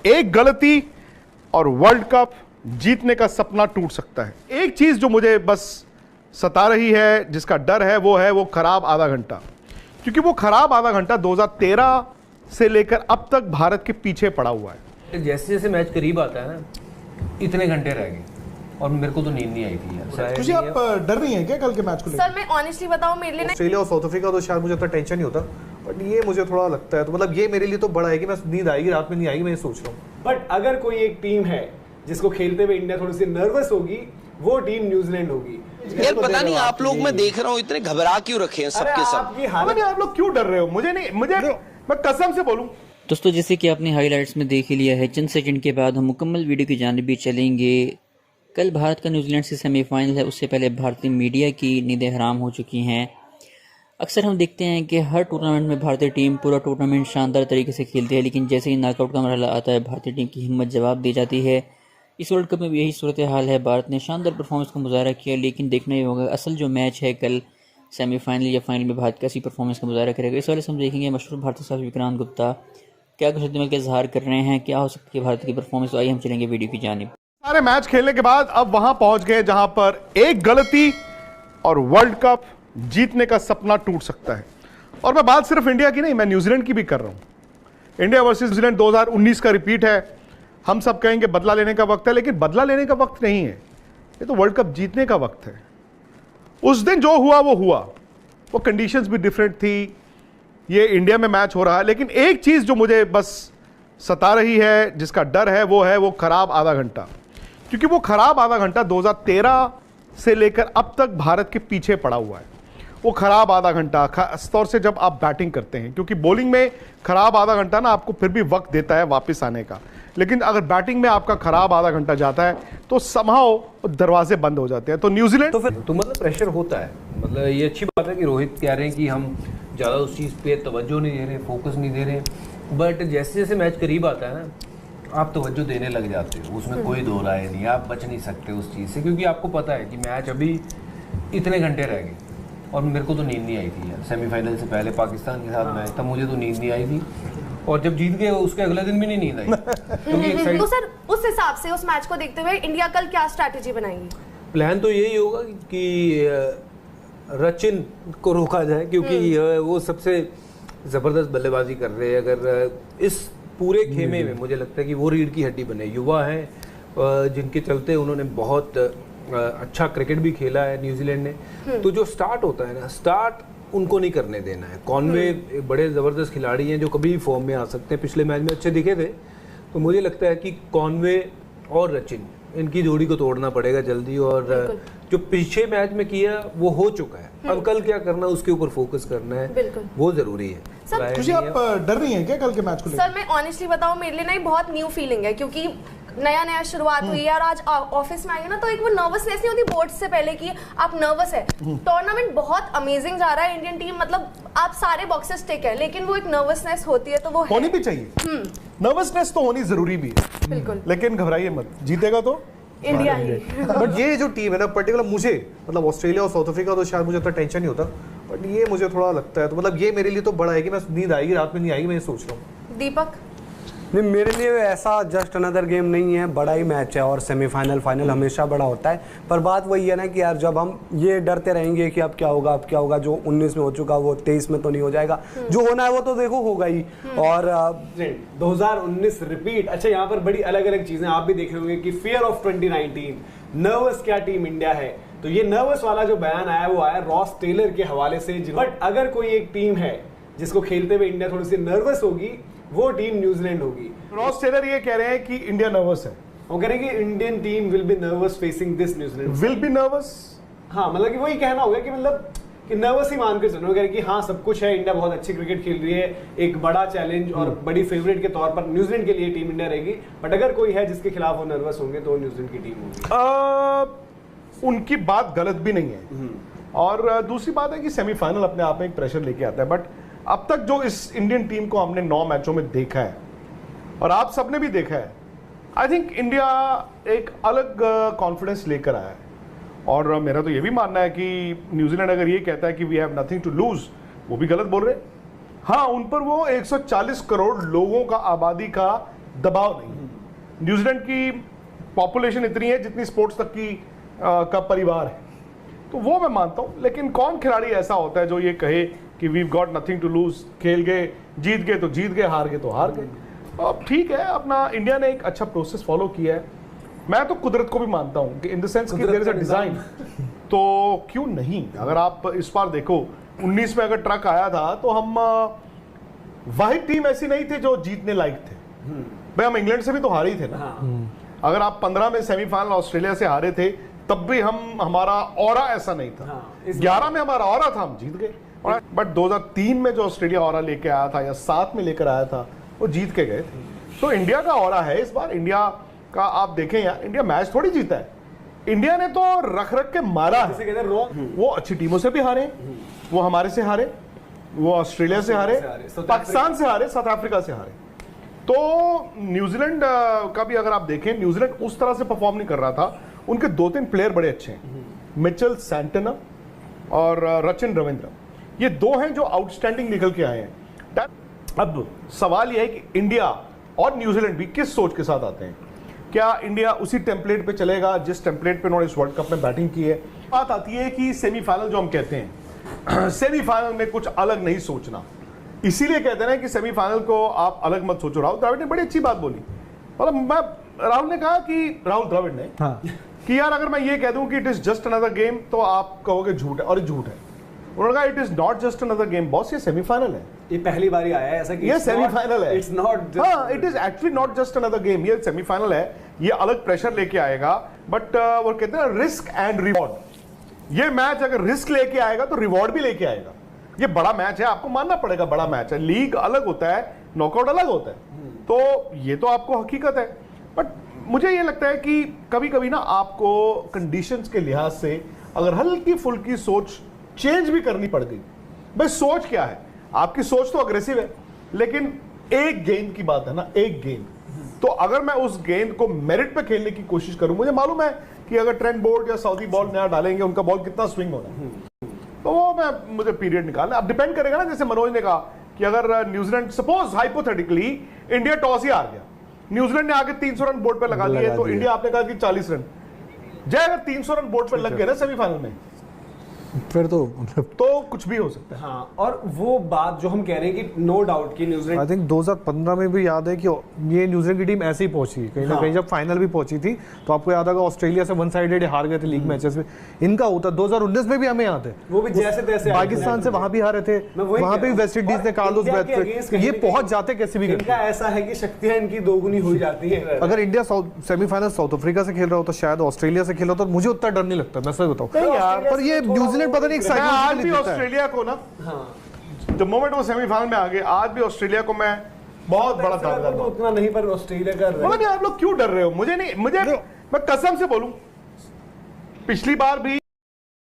एक गलती और वर्ल्ड कप जीतने का सपना टूट सकता है। एक चीज जो मुझे बस सता रही है, जिसका डर है, वो खराब आधा घंटा, क्योंकि वो खराब आधा घंटा 2013 से लेकर अब तक भारत के पीछे पड़ा हुआ है। जैसे जैसे मैच करीब आता है ना, इतने घंटे रह गए और मेरे को तो नींद नहीं आई थी यार। खुशी, आप डर रही हैं क्या कल के मैच को लेकर? सर मैं ऑनेस्टली बताऊं, मेरे लिए ऑस्ट्रेलिया और साउथ अफ्रीका तो शायद मुझे इतना टेंशन नहीं होता, बट ये मुझे थोड़ा लगता है, तो मतलब ये मेरे लिए तो बड़ा है कि मैं नींद आएगी रात में, नहीं आएगी, मैं ये सोच रहा हूँ। बट अगर कोई एक टीम है जिसको खेलते हुए इंडिया थोड़ी सी नर्वस होगी, वो टीम न्यूजीलैंड होगी। यार पता नहीं आप लोग, मैं देख रहा हूँ इतने घबरा क्यों रखे हैं सबके सब। आपकी हालत, आप लोग क्यों डर रहे हो? मैं कसम से बोलूं दोस्तों, जैसे कि आपने हाइलाइट्स में देख ही लिया है, चंद सेकंड के बाद हम मुकम्मल वीडियो की जानिब भी चलेंगे। कल भारत का न्यूजीलैंड से सेमीफाइनल है, उससे पहले भारतीय मीडिया की नींदें हराम हो चुकी हैं। अक्सर हम देखते हैं कि हर टूर्नामेंट में भारतीय टीम पूरा टूर्नामेंट शानदार तरीके से खेलती है, लेकिन जैसे ही नॉकआउट का मरहला आता है, भारतीय टीम की हिम्मत जवाब दी जाती है। इस वर्ल्ड कप में भी यही सूरत हाल है। भारत ने शानदार परफॉर्मेंस का मुजाहरा किया, लेकिन देखना ही होगा असल जो मैच है कल सेमीफाइनल या फाइनल में भारत कैसी परफॉर्मेंस का मुजाहरा करेगा। इस वाले से हम देखेंगे मशहूर भारतीय साहब विक्रांत गुप्ता क्या कुछ अदमल के इजहार कर रहे हैं, क्या हो सकती है भारत की परफॉर्मेंस। तो आइए हम चलेंगे वीडियो की जानिब। सारे मैच खेलने के बाद अब वहां पहुंच गए जहां पर एक गलती और वर्ल्ड कप जीतने का सपना टूट सकता है। और मैं बात सिर्फ इंडिया की नहीं, मैं न्यूजीलैंड की भी कर रहा हूं। इंडिया वर्सेस न्यूजीलैंड 2019 का रिपीट है। हम सब कहेंगे बदला लेने का वक्त है, लेकिन बदला लेने का वक्त नहीं है, ये तो वर्ल्ड कप जीतने का वक्त है। उस दिन जो हुआ वो हुआ, वो कंडीशंस भी डिफरेंट थी, ये इंडिया में मैच हो रहा है। लेकिन एक चीज जो मुझे बस सता रही है, जिसका डर है, वो खराब आधा घंटा, क्योंकि वो खराब आधा घंटा 2013 से लेकर अब तक भारत के पीछे पड़ा हुआ है। वो खराब आधा घंटा खास तौर से जब आप बैटिंग करते हैं, क्योंकि बॉलिंग में खराब आधा घंटा ना आपको फिर भी वक्त देता है वापस आने का, लेकिन अगर बैटिंग में आपका खराब आधा घंटा जाता है तो समहाउ दरवाजे बंद हो जाते हैं। तो न्यूजीलैंड तो फिर तो मतलब प्रेशर होता है। मतलब ये अच्छी बात है कि रोहित कह रहे हैं कि हम ज़्यादा उस चीज़ पे तवज्जो नहीं दे रहे, फोकस नहीं दे रहे, बट जैसे जैसे मैच करीब आता है ना, आप तवज्जो देने लग जाते हो, उसमें कोई दो राय नहीं, आप बच नहीं सकते उस चीज़ से, क्योंकि आपको पता है कि मैच अभी इतने घंटे रह गए और मेरे को तो नींद नहीं आई थी यार। सेमीफाइनल से पहले पाकिस्तान के साथ मैच था, मुझे तो नींद नहीं आई थी, और जब जीत गए उसके अगले दिन भी नहीं नींद आई। क्योंकि तो सर उस हिसाब से उस मैच को देखते हुए इंडिया कल क्या स्ट्रैटेजी बनाएगी? प्लान तो यही होगा कि रचिन को रोका जाए, क्योंकि वो सबसे ज़बरदस्त बल्लेबाजी कर रहे हैं। अगर इस पूरे खेमे में मुझे लगता है कि वो रीढ़ की हड्डी बने, युवा हैं जिनके चलते उन्होंने बहुत अच्छा क्रिकेट भी खेला है न्यूजीलैंड ने। तो जो स्टार्ट होता है ना, स्टार्ट उनको नहीं करने देना है। कॉनवे एक बड़े ज़बरदस्त खिलाड़ी हैं जो कभी भी फॉर्म में आ सकते हैं, पिछले मैच में अच्छे दिखे थे। तो मुझे लगता है कि कॉनवे और रचिन, इनकी जोड़ी को तोड़ना पड़ेगा जल्दी, और जो पीछे मैच में किया वो हो चुका है। अब कल क्या करना, उसके ऊपर फोकस करना है, वो जरूरी है। खुशी, आप डर रही हैं क्या कल के मैच को लेकर? सर मैं ऑनेस्टली बताऊं, मेरे लिए ना बहुत न्यू फीलिंग है, क्योंकि नया शुरुआत हुई है और आज ऑफिस में आई ना, तो एक वो नर्वसनेस नहीं होती बोर्ड से पहले कि आप नर्वस है। टूर्नामेंट बहुत अमेजिंग जा रहा है, इंडियन टीम मतलब आप सारे बॉक्सेस टिक है, लेकिन वो एक नर्वसनेस होती है, तो वो होनी भी चाहिए। नर्वसनेस तो होनी जरूरी भी है, बिल्कुल, लेकिन घबराइए मत, जीतेगा तो इंडिया ही। बट ये जो टीम है ना, पर्टिकुलर मुझे मतलब ऑस्ट्रेलिया और साउथ अफ्रीका तो शायद मुझे इतना टेंशन नहीं होता, बट ये मुझे थोड़ा लगता है, तो मतलब ये मेरे लिए तो बड़ा है कि मैं नींद आएगी रात में, नहीं आएगी, मैं ये सोच रहा हूँ। दीपक? नहीं, मेरे लिए ऐसा जस्ट अनदर गेम नहीं है, बड़ा ही मैच है, और सेमीफाइनल फाइनल हमेशा बड़ा होता है। पर बात वही है ना कि यार जब हम ये डरते रहेंगे कि अब क्या होगा, जो 19 में हो चुका वो 23 में तो नहीं हो जाएगा, जो होना है वो तो देखो होगा ही। और 2019 रिपीट। अच्छा, यहाँ पर बड़ी अलग अलग चीजें आप भी देख रहे होंगे कि फियर ऑफ 2019, नर्वस क्या टीम इंडिया है। तो ये नर्वस वाला जो बयान आया वो आया रॉस टेलर के हवाले से। बट अगर कोई एक टीम है जिसको खेलते हुए इंडिया थोड़ी सी नर्वस होगी, वो टीम न्यूजीलैंड होगी। रॉस टेलर ये कह रहे हैं कि इंडिया नर्वस है, वो कह रहे हैं कि Indian team will be nervous facing this New Zealand. Will be nervous? हाँ, मतलब कि वही कहना होगा कि मतलब कि नर्वस ही मान के चलो। कह रहे कि हाँ सब कुछ है, इंडिया बहुत अच्छी क्रिकेट खेल रही है, एक बड़ा चैलेंज और बड़ी फेवरेट के तौर पर न्यूजीलैंड के लिए टीम इंडिया रहेगी। बट अगर कोई है जिसके खिलाफ वो नर्वस होंगे तो न्यूजीलैंड की टीम होगी। उनकी बात गलत भी नहीं है, और दूसरी बात है कि सेमीफाइनल अपने आप में एक प्रेशर लेके आता है। बट अब तक जो इस इंडियन टीम को हमने 9 मैचों में देखा है और आप सबने भी देखा है, आई थिंक इंडिया एक अलग कॉन्फिडेंस लेकर आया है। और मेरा तो ये भी मानना है कि न्यूजीलैंड अगर ये कहता है कि we have nothing to lose, वो भी गलत बोल रहे हैं। हाँ, उन पर वो 140 करोड़ लोगों का आबादी का दबाव नहीं। न्यूजीलैंड की पॉपुलेशन इतनी है जितनी स्पोर्ट्स तक की का परिवार है, तो वो मैं मानता हूं। लेकिन कौन खिलाड़ी ऐसा होता है जो ये कहे कि we got nothing to lose, खेल गए, जीत गए तो जीत गए, हार गए तो हार गए। अब ठीक है, अपना इंडिया ने एक अच्छा प्रोसेस फॉलो किया है। मैं तो कुदरत को भी मानता हूं कि इन द सेंस कि देयर इज अ डिजाइन, तो क्यों नहीं। अगर आप इस बार देखो 19 में अगर ट्रक आया था तो हम वाहिद टीम ऐसी नहीं थे जो जीतने लायक थे। भाई हम इंग्लैंड से भी तो हारे ही थे ना। अगर आप 15 में सेमीफाइनल ऑस्ट्रेलिया से हारे थे तब भी हमारा ऑरा ऐसा नहीं था। 11 में हमारा ऑरा था, हम जीत गए। बट 2003 में जो ऑस्ट्रेलिया ऑरा लेके आया था या 7 में लेकर आया था वो जीत के गए थे। तो इंडिया का ऑरा है इस बार। इंडिया का आप देखें यार, इंडिया मैच थोड़ी जीता है, इंडिया ने तो रख के मारा है। वो अच्छी टीमों से भी हारे, वो हमारे से हारे, वो ऑस्ट्रेलिया से हारे, पाकिस्तान से हारे, साउथ अफ्रीका से हारे। तो न्यूजीलैंड का भी अगर आप देखें, न्यूजीलैंड उस तरह से परफॉर्म नहीं कर रहा था। उनके 2-3 प्लेयर बड़े अच्छे हैं, मिचेल सैंटनर और रचिन रविंद्र, ये दो हैं जो आउटस्टैंडिंग निकल के आए हैं। अब सवाल यह है कि इंडिया और न्यूजीलैंड भी किस सोच के साथ आते हैं। क्या इंडिया उसी टेम्पलेट पे चलेगा जिस टेम्पलेट पे उन्होंने इस वर्ल्ड कप में बैटिंग की है। बात आती है कि सेमीफाइनल जो हम कहते हैं, सेमीफाइनल में कुछ अलग नहीं सोचना, इसीलिए कहते हैं कि सेमीफाइनल को आप अलग मत सोचो। राहुल द्रविड़ ने बड़ी अच्छी बात बोली, मतलब राहुल ने कहा कि राहुल द्रविड़ ने कि यार अगर मैं ये कह दूं कि it is just another game तो आप कहोगे झूठ है, और झूठ है। उन्होंने कहा it is not just another game boss, ये सेमीफाइनल है। ये पहली बार आया है ऐसा कि ये सेमीफाइनल है, इट्स नॉट, हाँ it is actually not just another game, ये सेमीफाइनल है। ये अलग प्रेशर लेके आएगा, बट वो कहते हैं रिस्क एंड रिवॉर्ड। ये मैच अगर रिस्क लेके आएगा तो रिवॉर्ड भी लेके आएगा। ये बड़ा मैच है, आपको मानना पड़ेगा, बड़ा मैच है। लीग अलग होता है, नॉकआउट अलग होता है, तो ये तो आपको हकीकत है। बट मुझे ये लगता है कि कभी कभी ना आपको कंडीशंस के लिहाज से अगर हल्की फुल्की सोच चेंज भी करनी पड़ गई। भाई सोच क्या है, आपकी सोच तो अग्रेसिव है, लेकिन एक गेंद की बात है ना, एक गेंद। तो अगर मैं उस गेंद को मेरिट पे खेलने की कोशिश करूं, मुझे मालूम है कि अगर ट्रेंट बोल्ट या सऊदी बॉल नया डालेंगे, उनका बॉल कितना स्विंग होना है, तो वो मुझे पीरियड निकालना। अब डिपेंड करेगा ना, जैसे मनोज ने कहा कि अगर New Zealand suppose hypothetically India toss ही हार गया, न्यूजीलैंड ने आगे 300 रन बोर्ड पे लगा दिए, तो इंडिया आपने कहा कि 40 रन जय, अगर 300 रन बोर्ड पे लग गए ना सेमीफाइनल में, फिर तो कुछ भी हो सकता है। हाँ, और वो बात जो हम कह रहे हैं कि नो डाउट कि न्यूजीलैंड, आई थिंक 2015 में भी याद है कि ये न्यूजीलैंड की टीम ऐसे ही पहुंची कहीं ना कहीं, जब फाइनल भी पहुंची थी तो आपको याद होगा ऑस्ट्रेलिया से वन साइडेड हार गए थे लीग मैचेस में। इनका होता 2019 में भी हमें याद है, वो भी जैसे तैसे पाकिस्तान से वहां भी हारे थे, वहां पे भी वेस्ट इंडीज ने कार्लोस ब्रैथवेट, ये पहुंच जाते कैसे भी। इनका ऐसा है कि शक्तियां इनकी दोगुनी हो जाती है। अगर इंडिया सेमीफाइनल साउथ अफ्रीका से खेल रहा होता, शायद ऑस्ट्रेलिया से खेल रहा होता, मुझे उतना डर नहीं लगता, मैं सच बताऊं यार। पर ये न्यूजीलैंड पता नहीं, आज भी ऑस्ट्रेलिया को ना, द मोमेंट वो सेमीफाइनल में आ गए, आज भी ऑस्ट्रेलिया को मैं बहुत बड़ा दावेदार हूं। उतना नहीं, पर ऑस्ट्रेलिया का मतलब आप लोग क्यों डर रहे हो? मुझे नहीं, मैं कसम से बोलूं, पिछली बार भी